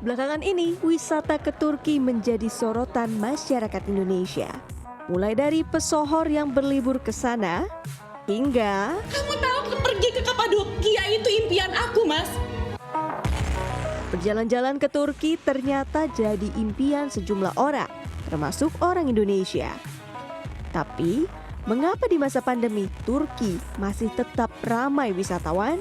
Belakangan ini, wisata ke Turki menjadi sorotan masyarakat Indonesia. Mulai dari pesohor yang berlibur ke sana, hingga Kamu tahu pergi ke Kapadokia itu impian aku, Mas. berjalan-jalan ke Turki ternyata jadi impian sejumlah orang, termasuk orang Indonesia. Tapi, mengapa di masa pandemi Turki masih tetap ramai wisatawan?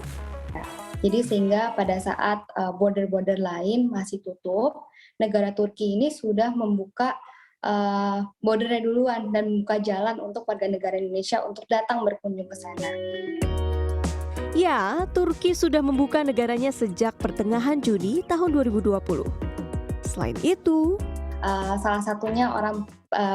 Jadi sehingga pada saat border-border lain masih tutup, negara Turki ini sudah membuka bordernya duluan dan membuka jalan untuk warga negara Indonesia untuk datang berkunjung ke sana. Ya, Turki sudah membuka negaranya sejak pertengahan Juni tahun 2020. Selain itu, Salah satunya orang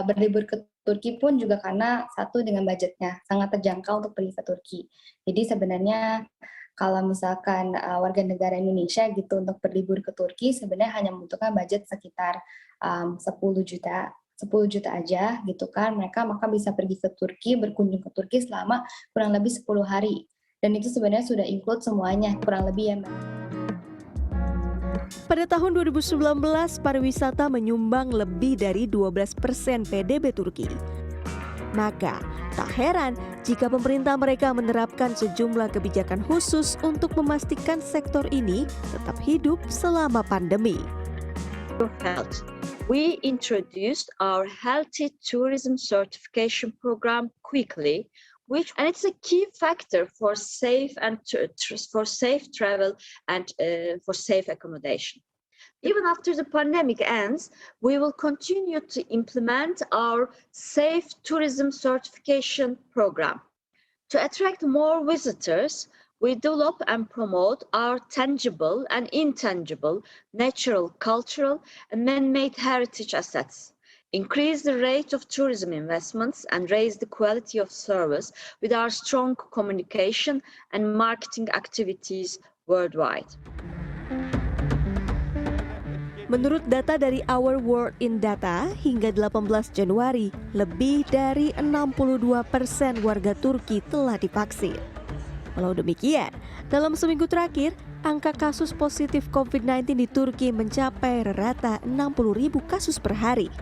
berlibur ke Turki pun juga karena satu dengan budgetnya sangat terjangkau untuk pergi ke Turki. Jadi sebenarnya kalau misalkan warga negara Indonesia gitu untuk berlibur ke Turki sebenarnya hanya membutuhkan budget sekitar 10 juta aja gitu kan. Mereka maka bisa pergi ke Turki, berkunjung ke Turki selama kurang lebih 10 hari. Dan itu sebenarnya sudah include semuanya kurang lebih ya Mbak. pada tahun 2019 pariwisata menyumbang lebih dari 12% PDB Turki. Maka, tak heran jika pemerintah mereka menerapkan sejumlah kebijakan khusus untuk memastikan sektor ini tetap hidup selama pandemi. Health. We introduced our Healthy Tourism Certification Program quickly, and it's a key factor for safe travel and for safe accommodation. Even after the pandemic ends, we will continue to implement our Safe Tourism Certification Program. To attract more visitors, we develop and promote our tangible and intangible natural, cultural, and man-made heritage assets, increase the rate of tourism investments, and raise the quality of service with our strong communication and marketing activities worldwide. Menurut data dari Our World in Data, hingga 18 Januari, lebih dari 62% warga Turki telah divaksin. Walau demikian, dalam seminggu terakhir, angka kasus positif COVID-19 di Turki mencapai rata 60.000 kasus per hari.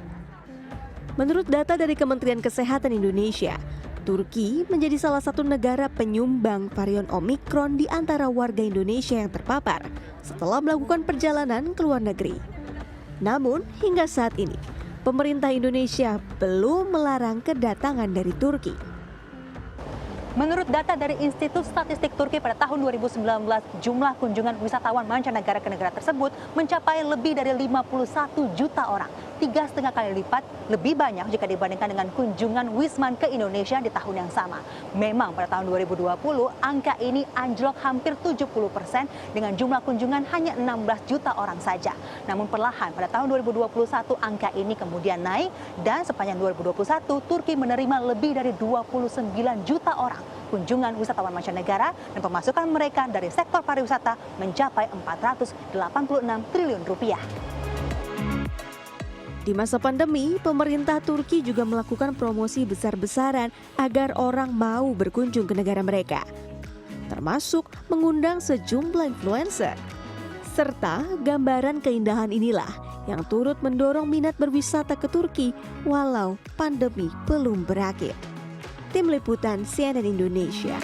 Menurut data dari Kementerian Kesehatan Indonesia, Turki menjadi salah satu negara penyumbang varian Omikron di antara warga Indonesia yang terpapar setelah melakukan perjalanan ke luar negeri. Namun, hingga saat ini, pemerintah Indonesia belum melarang kedatangan dari Turki. Menurut data dari Institut Statistik Turki pada tahun 2019, jumlah kunjungan wisatawan mancanegara ke negara tersebut mencapai lebih dari 51 juta orang. 3,5 kali lipat lebih banyak jika dibandingkan dengan kunjungan Wisman ke Indonesia di tahun yang sama. Memang pada tahun 2020 angka ini anjlok hampir 70% dengan jumlah kunjungan hanya 16 juta orang saja. Namun perlahan pada tahun 2021 angka ini kemudian naik dan sepanjang 2021 Turki menerima lebih dari 29 juta orang kunjungan wisatawan mancanegara dan pemasukan mereka dari sektor pariwisata mencapai 486 triliun rupiah. Di masa pandemi, pemerintah Turki juga melakukan promosi besar-besaran agar orang mau berkunjung ke negara mereka, termasuk mengundang sejumlah influencer. Serta gambaran keindahan inilah yang turut mendorong minat berwisata ke Turki walau pandemi belum berakhir. Tim Liputan CNN Indonesia.